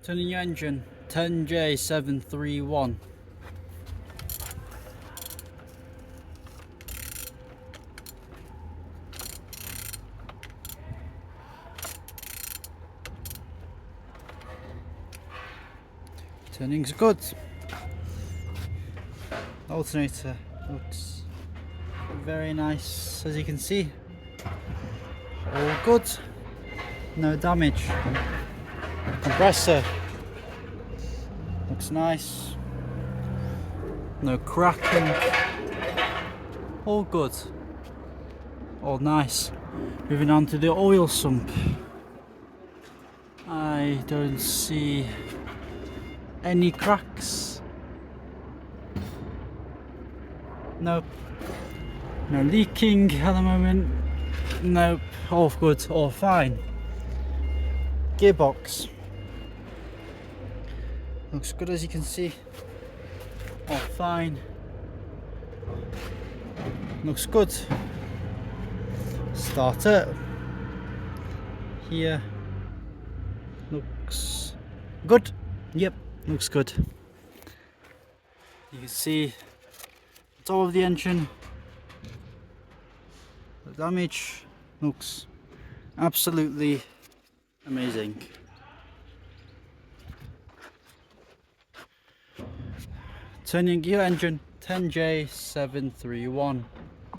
Turning your engine, 10J731. Turning's good. Alternator looks very nice, as you can see. All good. No damage. Compressor looks nice. No cracking. All good. All nice. Moving on to the oil sump. I don't see any cracks. Nope. No leaking at the moment. Nope. All good. All fine. Gearbox looks good, as you can see. All fine. Looks good. Starter here looks good. Yep, looks good. You can see the top of the engine. The damage looks absolutely amazing. Turning gear engine, 10J731.